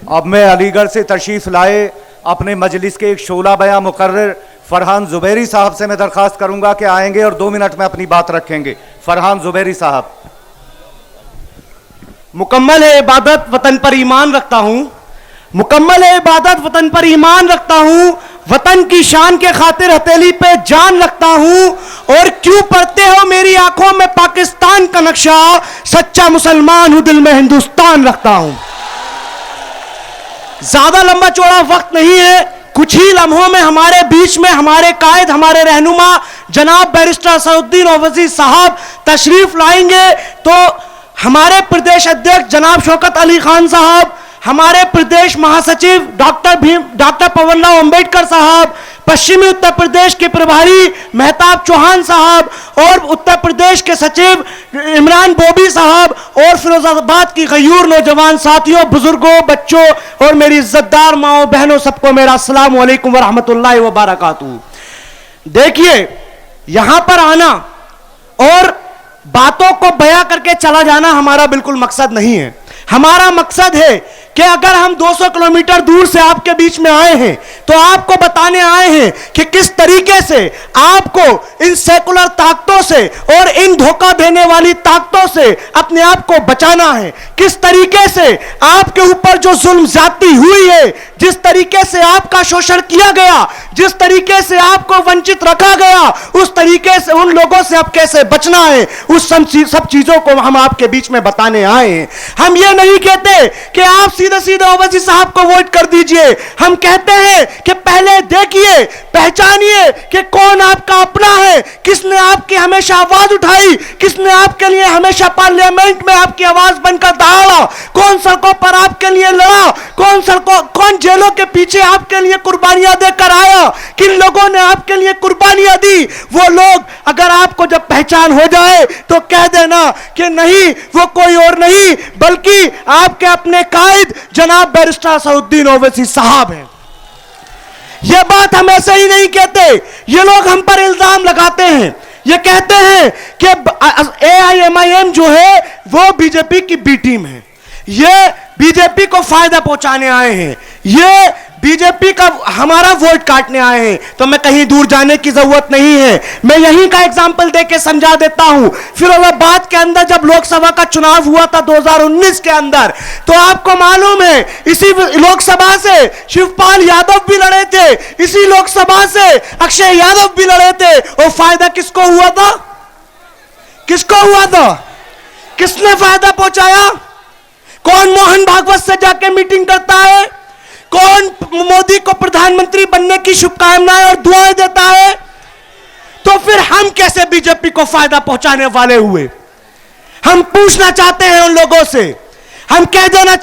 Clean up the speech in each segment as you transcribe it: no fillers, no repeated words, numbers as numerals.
अब मैं अलीगढ़ से तशरीफ़ लाए अपने मजलिस के एक शोला बयां मुकर्रर फरहान जुबैरी साहब से मैं दरख्वास्त करूंगा कि आएंगे और 2 मिनट में अपनी बात रखेंगे। फरहान जुबैरी साहब। मुकम्मल है इबादत वतन पर ईमान रखता हूं, मुकम्मल है इबादत वतन पर ईमान रखता हूं, वतन की शान के खातिर हथेली पे जान रखता हूं। और क्यों पढ़ते हो मेरी आंखों में पाकिस्तान का नक्शा, सच्चा मुसलमान हूं दिल में हिंदुस्तान रखता हूं। ज्यादा लंबा चौड़ा वक्त नहीं है, कुछ ही लम्हों में हमारे बीच में हमारे कायद, हमारे रहनुमा जनाब बैरिस्टर असदुद्दीन ओवैसी साहब तशरीफ लाएंगे। तो हमारे प्रदेश अध्यक्ष जनाब शौकत अली खान साहब, हमारे प्रदेश महासचिव डॉक्टर पवनराव अंबेडकर साहब, पश्चिमी उत्तर प्रदेश के प्रभारी मेहताब चौहान साहब और उत्तर प्रदेश के सचिव इमरान बोबी साहब और फिरोजाबाद की गयूर नौजवान साथियों, बुजुर्गों, बच्चों और मेरी इज्जतदार माओ बहनों, सबको मेरा अस्सलाम वालेकुम व रहमतुल्लाहि व बरकातुहू। देखिए, यहां पर आना और बातों को बयां करके चला जाना हमारा बिल्कुल मकसद नहीं है। हमारा मकसद है कि अगर हम 200 किलोमीटर दूर से आपके बीच में आए हैं तो आपको बताने आए हैं कि किस तरीके से आपको इन सेकुलर ताकतों से और इन धोखा देने वाली ताकतों से अपने आप को बचाना है। किस तरीके से आपके ऊपर जो जुल्म ज्यादती हुई है, जिस तरीके से आपका शोषण किया गया, जिस तरीके से आपको वंचित रखा गया, उस तरीके से उन लोगों से अब कैसे बचना है, उस सब चीजों को हम आपके बीच में बताने आए हैं। हम ये नहीं कहते कि आप सीधे सीधे ओवैसी साहब को वोट कर दीजिए। हम कहते हैं कि पहले देखिए, पहचानिए कि कौन आपका अपना है, किसने आपकी हमेशा आवाज उठाई, किसने आपके लिए हमेशा पार्लियामेंट में आपकी आवाज बनकर दहाड़ा, कौन सड़कों पर आपके लिए लड़ा, कौन जेलों के पीछे आपके लिए कुर्बानियां देकर आया, किन लोगों ने आपके लिए कुर्बानियां दी। वो लोग अगर आपको जब पहचान हो जाए तो कह देना कि नहीं, वो कोई और नहीं बल्कि आपके अपने कायद जनाब बैरिस्टर असदुद्दीन ओवैसी साहब हैं। यह बात हम ऐसे ही नहीं कहते, ये लोग हम पर इल्जाम लगाते हैं। ये कहते हैं कि AIMIM जो है वो बीजेपी की बी टीम है, ये बीजेपी को फायदा पहुंचाने आए हैं, ये बीजेपी का हमारा वोट काटने आए हैं। तो मैं कहीं दूर जाने की जरूरत नहीं है, मैं यहीं का एग्जाम्पल देके समझा देता हूं। फिरोजाबाद के अंदर जब लोकसभा का चुनाव हुआ था 2019 के अंदर, तो आपको मालूम है इसी लोकसभा से शिवपाल यादव भी लड़े थे, इसी लोकसभा से अक्षय यादव भी लड़े थे। और फायदा किसको हुआ था? किसको हुआ था? किसने फायदा पहुंचाया? कौन मोहन भागवत से जाके मीटिंग करता है? कौन मोदी को प्रधानमंत्री बनने की शुभकामनाएं और दुआएं देता है? तो फिर हम कैसे बीजेपी को फायदा पहुंचाने वाले हुए? हम पूछना चाहते हैं उन लोगों से, हम कह देना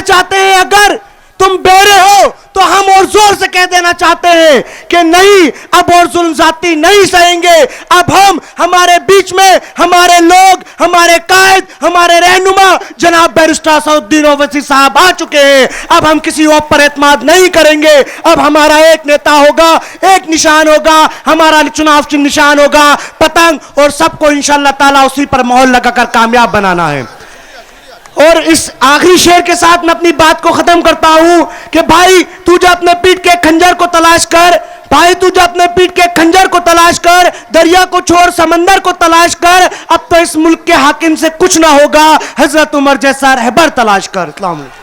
चाहते हैं अगर तुम बेरे हो तो हम और जोर से कह देना चाहते हैं कि नहीं, अब और जुल्म ज्यादती नहीं सहेंगे। अब हम, हमारे बीच में हमारे लोग, हमारे कायद, हमारे रहनुमा जनाब बैरिस्टर असदुद्दीन ओवैसी साहब आ चुके हैं। अब हम किसी और पर एतमाद नहीं करेंगे। अब हमारा एक नेता होगा, एक निशान होगा, हमारा चुनाव चिन्ह निशान होगा पतंग, और सबको इंशाअल्लाह ताला उसी पर मोहर लगाकर कामयाब बनाना है। और इस आखिरी शेर के साथ मैं अपनी बात को खत्म करता हूं कि भाई तू जो अपने पीठ के खंजर को तलाश कर, भाई तू जो अपने पीठ के खंजर को तलाश कर, दरिया को छोड़ समंदर को तलाश कर, अब तो इस मुल्क के हाकिम से कुछ ना होगा, हजरत उमर जैसा रहबर तलाश कर। अस्सलाम वालेकुम।